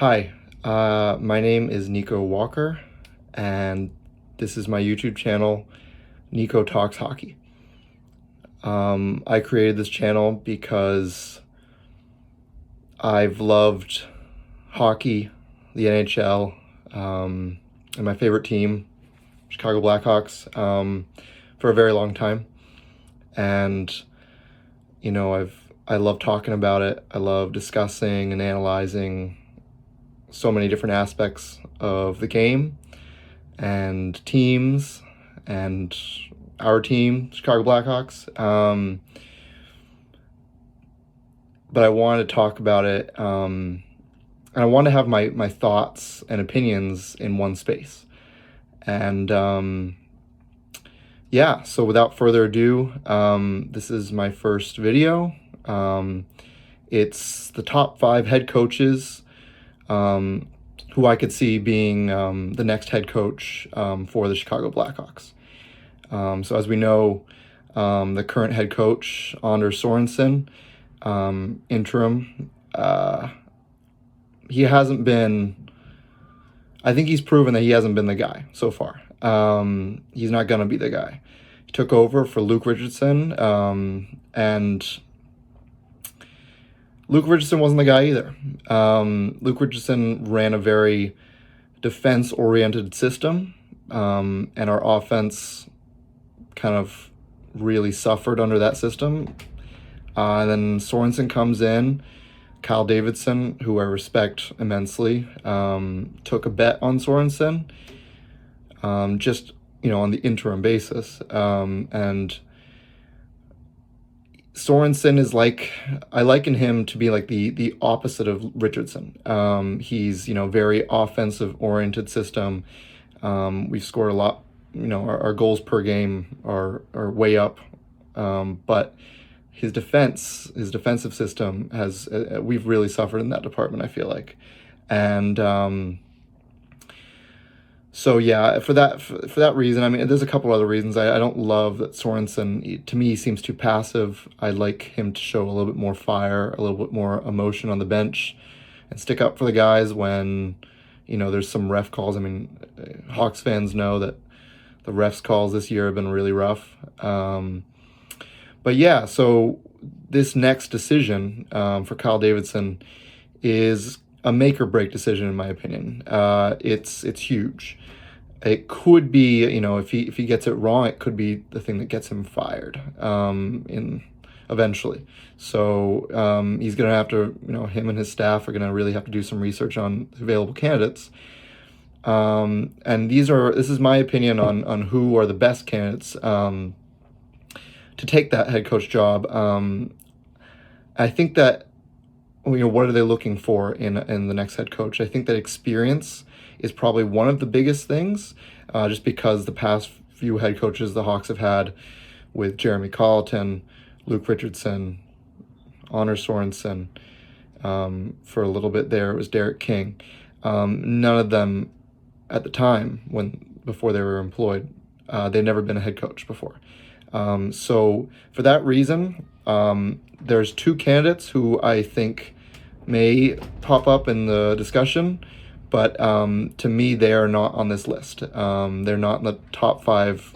Hi, my name is Nico Walker, and this is my YouTube channel, Nico Talks Hockey. I created this channel because I've loved hockey, the NHL, and my favorite team, Chicago Blackhawks, for a very long time. And, I love talking about it. I love discussing and analyzing so many different aspects of the game and teams and our team, Chicago Blackhawks. But I wanted to talk about it, and I want to have my thoughts and opinions in one space. And so without further ado, this is my first video. It's the top 5 head coaches who I could see being the next head coach for the Chicago Blackhawks. So as we know, the current head coach, Anders Sorensen, interim, he hasn't been, I think he's proven that he hasn't been the guy so far. He's not going to be the guy. He took over for Luke Richardson, and Luke Richardson wasn't the guy either. Luke Richardson ran a very defense-oriented system, and our offense kind of really suffered under that system. And then Sorensen comes in. Kyle Davidson, who I respect immensely, took a bet on Sorensen, just on the interim basis, and Sorensen is I liken him to be like the opposite of Richardson. He's very offensive oriented system. We've scored a lot. Our goals per game are way up, but his defensive system has we've really suffered in that department, I feel like. And so yeah, for that reason, I mean, there's a couple other reasons. I don't love that Sorensen, to me, seems too passive. I'd like him to show a little bit more fire, a little bit more emotion on the bench, and stick up for the guys when, there's some ref calls. I mean, Hawks fans know that the refs calls this year have been really rough. But yeah, so this next decision for Kyle Davidson is a make or break decision, in my opinion. It's huge. It could be, if he gets it wrong, it could be the thing that gets him fired eventually. So he's going to have to, him and his staff are going to really have to do some research on available candidates. And this is my opinion on who are the best candidates to take that head coach job. I think that, what are they looking for in the next head coach? I think that experience is probably one of the biggest things, just because the past few head coaches the Hawks have had, with Jeremy Colleton, Luke Richardson, Anders Sorensen, for a little bit there it was Derek King. None of them at the time before they were employed, they'd never been a head coach before. So for that reason, there's 2 candidates who I think may pop up in the discussion, but to me, they are not on this list. They're not in the top 5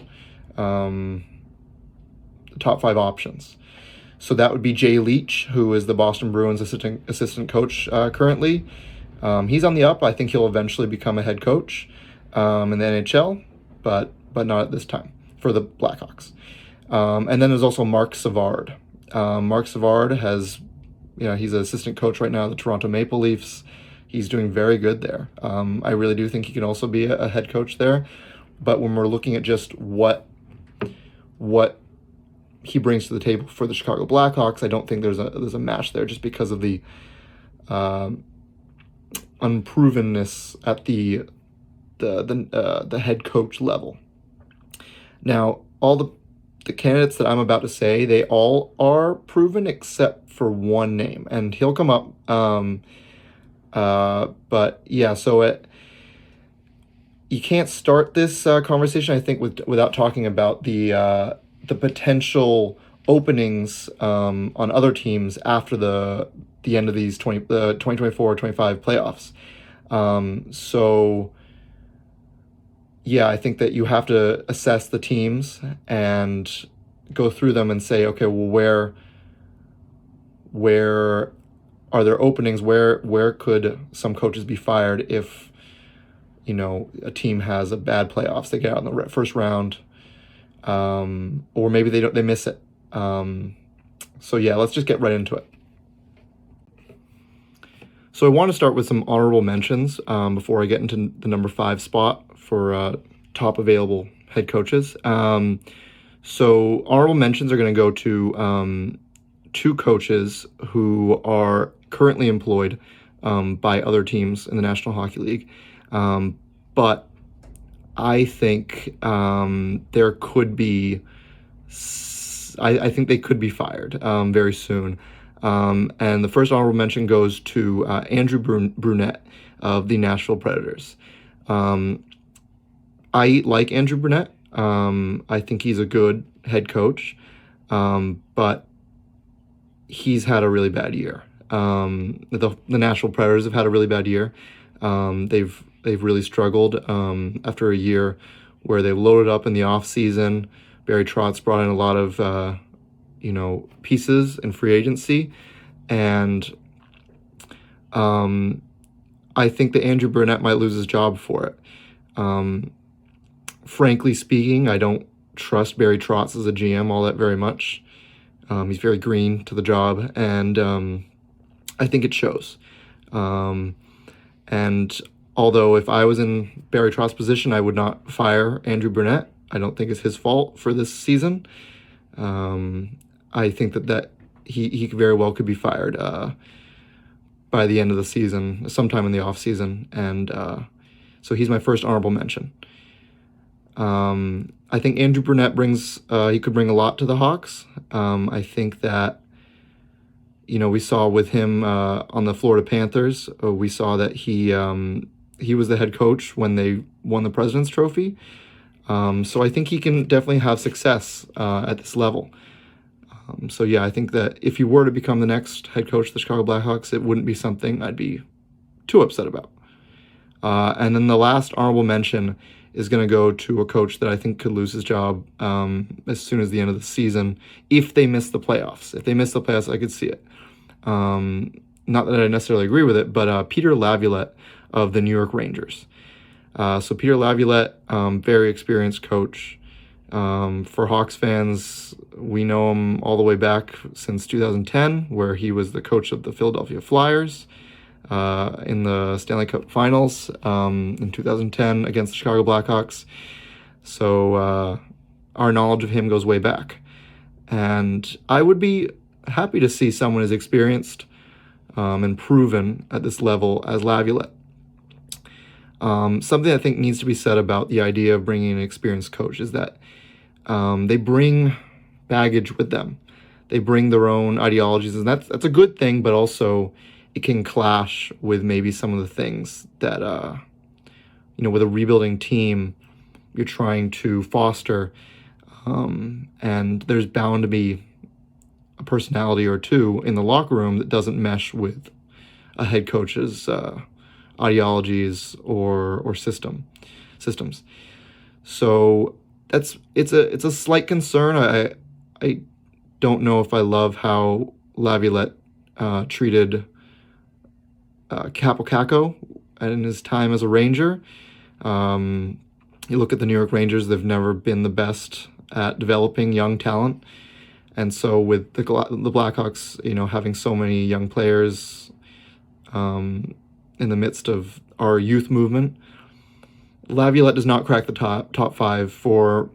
options. So that would be Jay Leach, who is the Boston Bruins assistant coach currently. He's on the up. I think he'll eventually become a head coach in the NHL, but not at this time for the Blackhawks. And then there's also Mark Savard. Mark Savard has, he's an assistant coach right now at the Toronto Maple Leafs. He's doing very good there. I really do think he can also be a head coach there. But when we're looking at just what he brings to the table for the Chicago Blackhawks, I don't think there's a match there, just because of the unprovenness at the head coach level. Now, all the candidates that I'm about to say, they all are proven except for one name, and he'll come up. But yeah, so you can't start this conversation, I think, without talking about the potential openings on other teams after the the end of these 2024-25 playoffs. So yeah, I think that you have to assess the teams and go through them and say, okay, well, where are there openings? Where could some coaches be fired if, a team has a bad playoffs? They get out in the first round, or maybe they miss it. So yeah, let's just get right into it. So I want to start with some honorable mentions before I get into the number 5 spot for top available head coaches. So honorable mentions are going to go to 2 coaches who are currently employed by other teams in the National Hockey League. But I think there could be, I think they could be fired very soon. And the first honorable mention goes to Andrew Brunette of the Nashville Predators. I like Andrew Brunette. I think he's a good head coach, but he's had a really bad year. The Nashville Predators have had a really bad year. They've really struggled after a year where they loaded up in the off season. Barry Trotz brought in a lot of pieces in free agency, and I think that Andrew Brunette might lose his job for it. Frankly speaking, I don't trust Barry Trotz as a GM all that very much. He's very green to the job, and I think it shows. And although if I was in Barry Trotz's position, I would not fire Andrew Brunette. I don't think it's his fault for this season. I think that he very well could be fired by the end of the season, sometime in the off season, and so he's my first honorable mention. I think Andrew Brunette he could bring a lot to the Hawks. I think that, we saw with him on the Florida Panthers, we saw that he was the head coach when they won the President's Trophy. So I think he can definitely have success at this level. So yeah, I think that if he were to become the next head coach of the Chicago Blackhawks, it wouldn't be something I'd be too upset about. And then the last honorable mention is going to go to a coach that I think could lose his job as soon as the end of the season if they miss the playoffs. If they miss the playoffs, I could see it. Not that I necessarily agree with it, but Peter Laviolette of the New York Rangers. So Peter Laviolette, very experienced coach. For Hawks fans, we know him all the way back since 2010, where he was the coach of the Philadelphia Flyers in the Stanley Cup Finals in 2010 against the Chicago Blackhawks. So our knowledge of him goes way back. And I would be happy to see someone as experienced and proven at this level as Laviolette. Something I think needs to be said about the idea of bringing an experienced coach is that they bring baggage with them. They bring their own ideologies, and that's a good thing, but also it can clash with maybe some of the things that, with a rebuilding team, you're trying to foster, and there's bound to be a personality or two in the locker room that doesn't mesh with a head coach's ideologies or systems. So it's a slight concern. I don't know if I love how Laviolette treated Capo Caco in his time as a Ranger. You look at the New York Rangers; they've never been the best at developing young talent, and so with the Blackhawks, having so many young players in the midst of our youth movement, Laviolette does not crack the top 5 for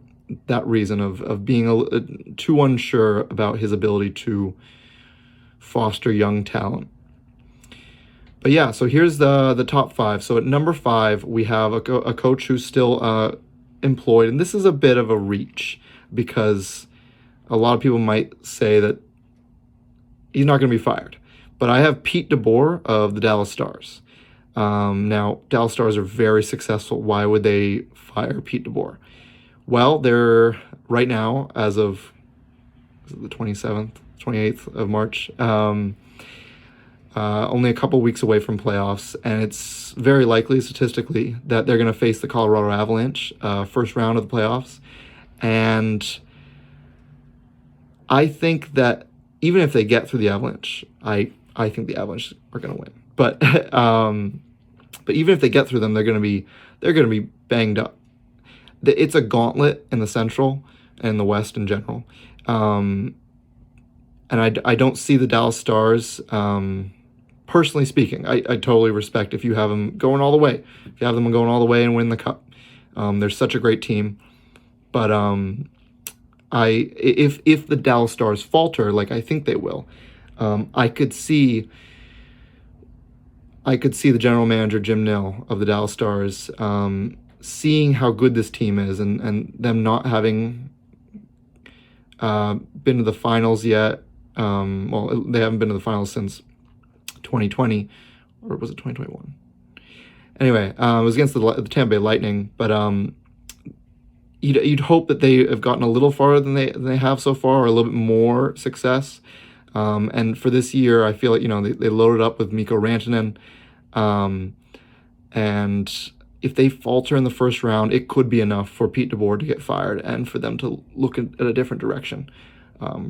that reason of being too unsure about his ability to foster young talent. But yeah, so here's the top 5. So at number 5, we have a coach who's still employed, and this is a bit of a reach because a lot of people might say that he's not going to be fired. But I have Pete DeBoer of the Dallas Stars. Now, Dallas Stars are very successful. Why would they fire Pete DeBoer? Well, they're right now, as of the 28th of March, only a couple weeks away from playoffs, and it's very likely statistically that they're going to face the Colorado Avalanche first round of the playoffs. And I think that even if they get through the Avalanche, I think the Avalanche are going to win. But but even if they get through them, they're going to be banged up. It's a gauntlet in the Central and the West in general. And I don't see the Dallas Stars. Personally speaking, I totally respect if you have them going all the way. If you have them going all the way and win the cup, they're such a great team. But if the Dallas Stars falter, like I think they will, I could see the general manager Jim Nill of the Dallas Stars seeing how good this team is, and them not having been to the finals yet. Well, they haven't been to the finals since 2020, or was it 2021? Anyway, it was against the Tampa Bay Lightning, but you'd hope that they have gotten a little farther than they have so far, or a little bit more success. And for this year, I feel like they loaded up with Mikko Rantanen, and if they falter in the first round, it could be enough for Pete DeBoer to get fired and for them to look at a different direction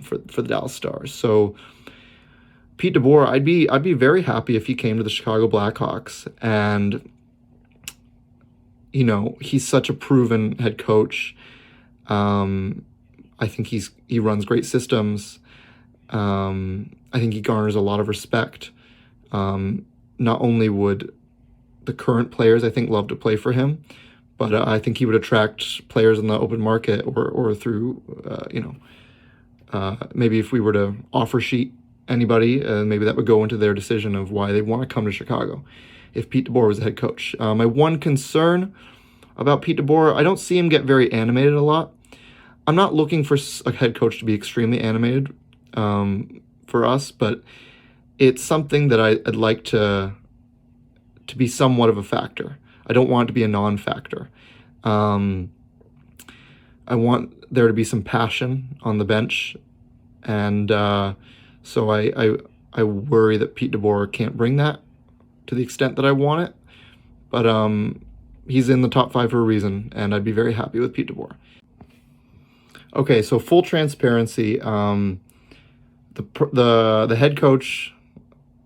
for the Dallas Stars. So Pete DeBoer, I'd be very happy if he came to the Chicago Blackhawks, and he's such a proven head coach. I think he runs great systems. I think he garners a lot of respect. Not only would the current players, I think, love to play for him, but I think he would attract players in the open market or through, maybe if we were to offer sheet anybody, maybe that would go into their decision of why they want to come to Chicago if Pete DeBoer was the head coach. My one concern about Pete DeBoer, I don't see him get very animated a lot. I'm not looking for a head coach to be extremely animated for us, but it's something that I'd like to be somewhat of a factor. I don't want it to be a non-factor. I want there to be some passion on the bench, and so I worry that Pete DeBoer can't bring that to the extent that I want it. But he's in the top 5 for a reason, and I'd be very happy with Pete DeBoer. Okay, so full transparency. The head coach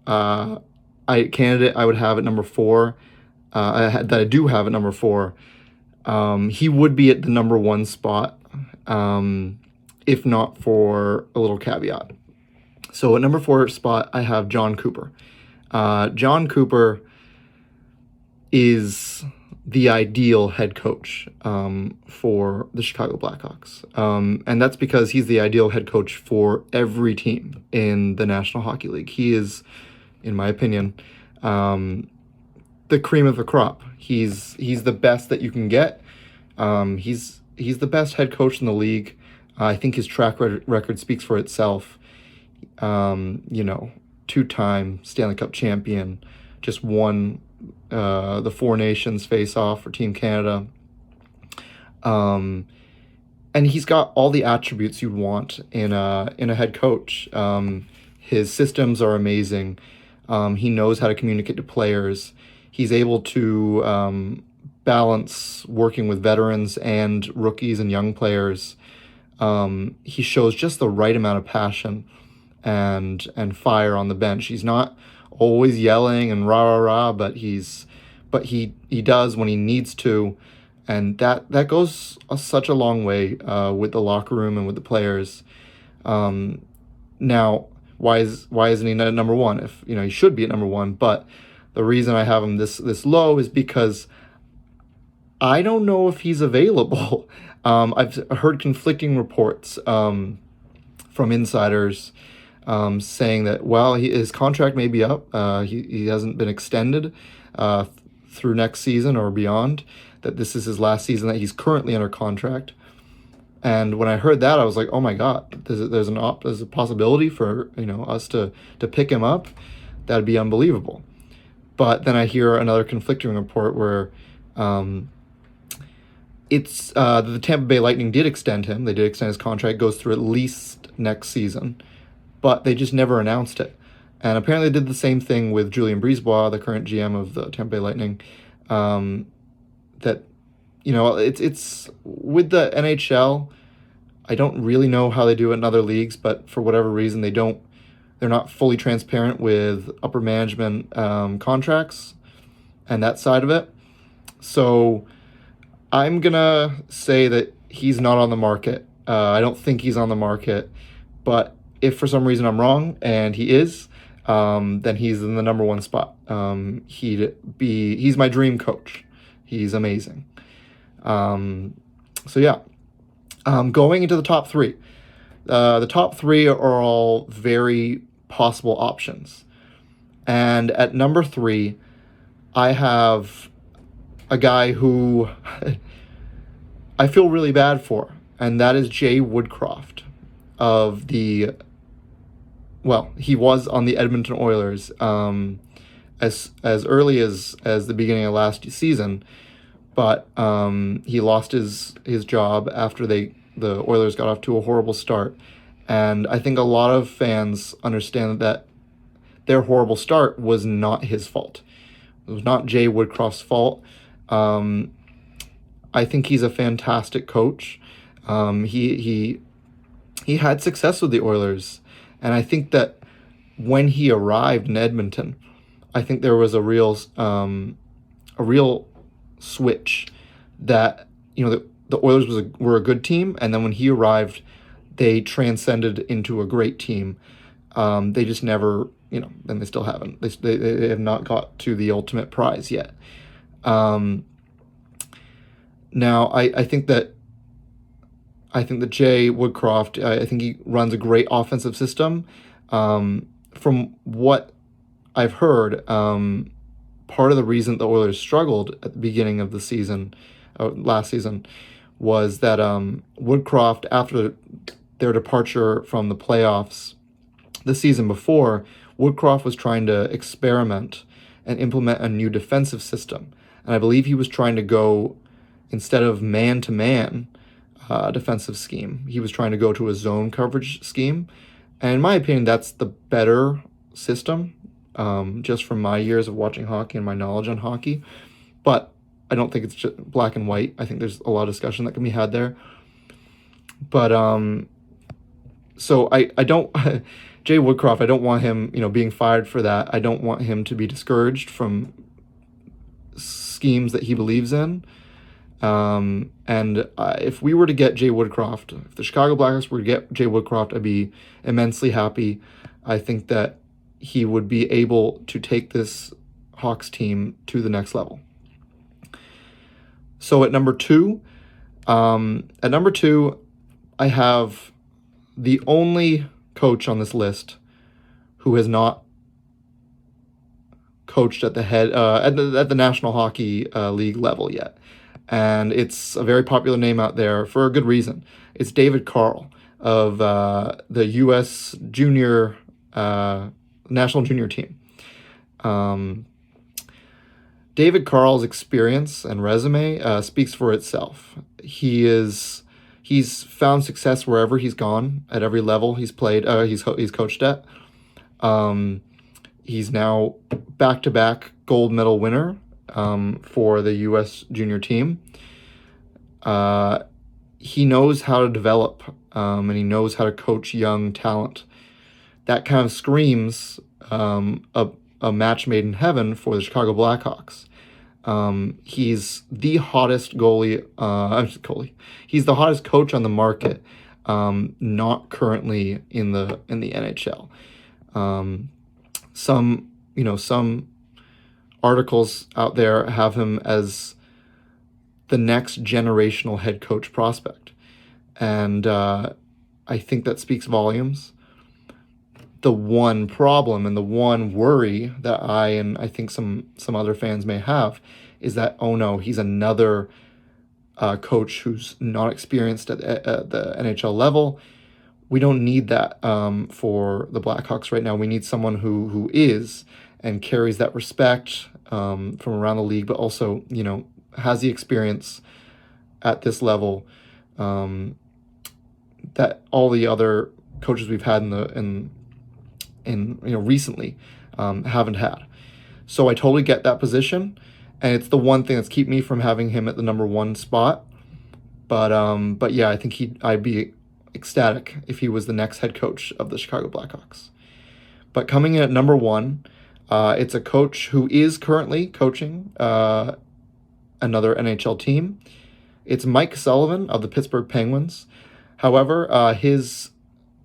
candidate I would have at number 4, that I do have at number 4. He would be at the number 1 spot, if not for a little caveat. So at number 4 spot, I have John Cooper. John Cooper is the ideal head coach for the Chicago Blackhawks. And that's because he's the ideal head coach for every team in the National Hockey League. He is, in my opinion, the cream of the crop. He's the best that you can get. He's the best head coach in the league. I think his track record speaks for itself. 2-time Stanley Cup champion, just won the Four Nations face-off for Team Canada. And he's got all the attributes you'd want in a head coach. His systems are amazing. He knows how to communicate to players. He's able to balance working with veterans and rookies and young players. He shows just the right amount of passion and fire on the bench. He's not always yelling and rah rah rah, but he does when he needs to, and that goes such a long way with the locker room and with the players. Now, why isn't he at number 1? If he should be at number 1, but the reason I have him this low is because I don't know if he's available. I've heard conflicting reports from insiders saying that, well, his contract may be up. He hasn't been extended through next season or beyond, that this is his last season that he's currently under contract. And when I heard that, I was like, oh my God, there's a possibility for us to pick him up. That'd be unbelievable. But then I hear another conflicting report where it's the Tampa Bay Lightning did extend him. They did extend his contract, goes through at least next season, but they just never announced it. And apparently did the same thing with Julien Brisebois, the current GM of the Tampa Bay Lightning. That, it's with the NHL. I don't really know how they do it in other leagues, but for whatever reason, they're not fully transparent with upper management contracts and that side of it. So I'm going to say that he's not on the market. I don't think he's on the market, but if for some reason I'm wrong and he is, then he's in the number one spot. He's my dream coach. He's amazing. So yeah, going into the top three. The top three are all very possible options. And at number 3, I have a guy who I feel really bad for, and that is Jay Woodcroft of the, well, he was on the Edmonton Oilers as early as the beginning of last season, but he lost his job after the Oilers got off to a horrible start. And I think a lot of fans understand that their horrible start was not his fault. It was not Jay Woodcroft's fault. I think he's a fantastic coach. He had success with the Oilers, and I think that when he arrived in Edmonton, I think there was a real switch that the Oilers were a good team, and then when he arrived, they transcended into a great team. They just never, and they still haven't. They have not got to the ultimate prize yet. Now, I think that Jay Woodcroft, I think he runs a great offensive system. From what I've heard, part of the reason the Oilers struggled at the beginning of the season, last season, was that Woodcroft, after their departure from the playoffs the season before, Woodcroft was trying to experiment and implement a new defensive system. And I believe he was trying to go, instead of man-to-man defensive scheme, he was trying to go to a zone coverage scheme. And in my opinion, that's the better system, just from my years of watching hockey and my knowledge on hockey. But I don't think it's just black and white. I think there's a lot of discussion that can be had there. But so I don't Jay Woodcroft, I don't want him, being fired for that. I don't want him to be discouraged from schemes that he believes in. And if we were to get Jay Woodcroft, if the Chicago Blackhawks were to get Jay Woodcroft, I'd be immensely happy. I think that he would be able to take this Hawks team to the next level. So at number 2, I have the only coach on this list who has not coached at the head at the National Hockey League level yet. And it's a very popular name out there for a good reason. It's David Carl of the U.S. Junior National Junior Team. David Carl's experience and resume speaks for itself. He's found success wherever he's gone, at every level he's played. He's coached at. He's now back-to-back gold medal winner for the U.S. junior team. He knows how to develop, and he knows how to coach young talent. That kind of screams a match made in heaven for the Chicago Blackhawks. He's the hottest goalie. He's the hottest coach on the market, not currently in the NHL. Some articles out there have him as the next generational head coach prospect, and I think that speaks volumes. The one problem and the one worry that I think some other fans may have is that, oh no, he's another coach who's not experienced at the NHL level. We don't need that for the Blackhawks right now. We need someone who is and carries that respect from around the league, but also, has the experience at this level that all the other coaches we've had in in recently haven't had. So I totally get that position, and it's the one thing that's keeping me from having him at the number one spot. But yeah, I think I'd be ecstatic if he was the next head coach of the Chicago Blackhawks. But coming in at number one, it's a coach who is currently coaching another NHL team. It's Mike Sullivan of the Pittsburgh Penguins. However, his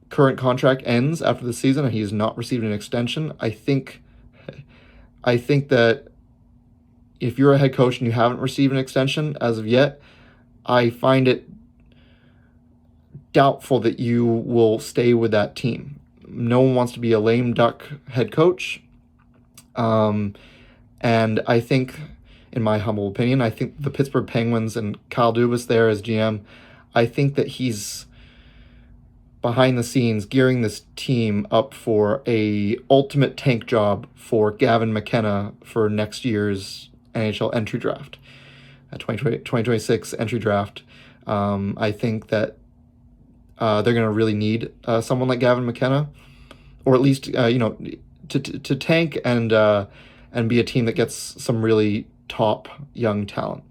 current contract ends after the season, and he's not received an extension. I think that if you're a head coach and you haven't received an extension as of yet, I find it doubtful that you will stay with that team. No one wants to be a lame duck head coach. And I think, in my humble opinion, I think the Pittsburgh Penguins and Kyle Dubas there as GM, I think that he's behind the scenes gearing this team up for a ultimate tank job for Gavin McKenna for next year's NHL entry draft, 2026 entry draft. I think that they're going to really need someone like Gavin McKenna, or at least to tank and be a team that gets some really top young talent.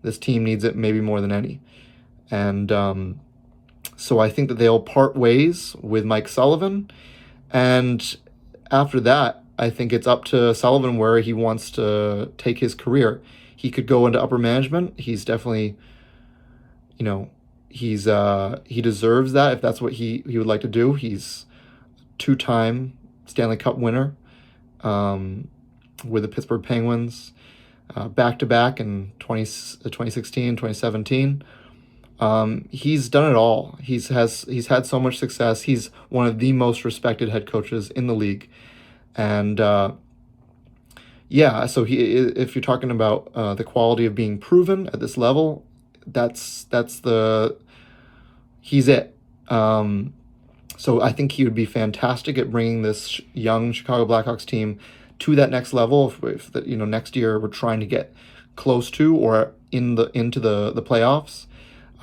This team needs it maybe more than any, and so I think that they'll part ways with Mike Sullivan, and after that, I think it's up to Sullivan where he wants to take his career. He could go into upper management. He's definitely, he deserves that if that's what he would like to do. He's two-time Stanley Cup winner with the Pittsburgh Penguins, back-to-back in 2016, 2017. He's done it all. He's had so much success. He's one of the most respected head coaches in the league, and yeah. So if you're talking about the quality of being proven at this level, he's it. So I think he would be fantastic at bringing this young Chicago Blackhawks team to that next level. If next year we're trying to get close to or into the playoffs,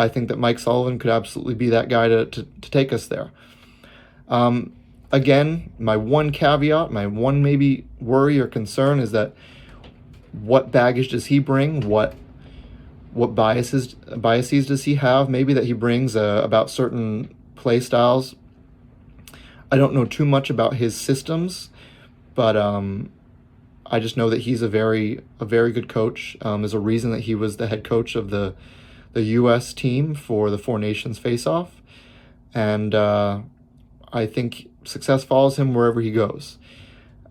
I think that Mike Sullivan could absolutely be that guy to take us there. Again, my one caveat, my one maybe worry or concern is that what baggage does he bring? What biases does he have? Maybe that he brings about certain play styles. I don't know too much about his systems, but I just know that he's a very good coach. There's a reason that he was the head coach of the U.S. team for the Four Nations face-off, and I think success follows him wherever he goes.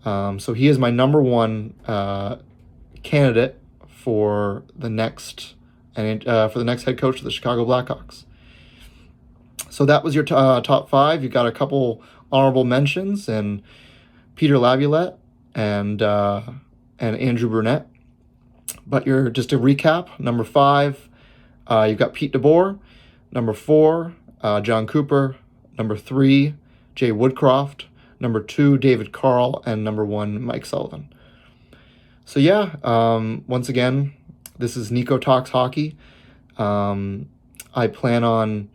So he is my number one candidate for the next head coach of the Chicago Blackhawks. So that was your top five. You got a couple honorable mentions, and Peter Laviolette and Andrew Burnett. But just to recap, number 5, you've got Pete DeBoer. Number 4, John Cooper. Number 3, Jay Woodcroft. Number 2, David Carl. And number 1, Mike Sullivan. So yeah, once again, this is Nico Talks Hockey. I plan on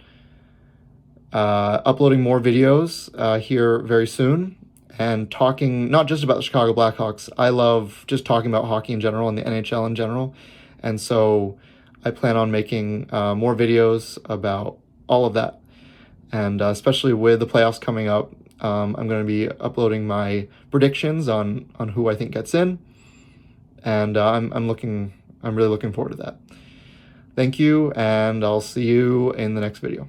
uploading more videos here very soon, and talking not just about the Chicago Blackhawks. I love just talking about hockey in general and the NHL in general. And so I plan on making more videos about all of that. And especially with the playoffs coming up, I'm going to be uploading my predictions on who I think gets in. And I'm really looking forward to that. Thank you, and I'll see you in the next video.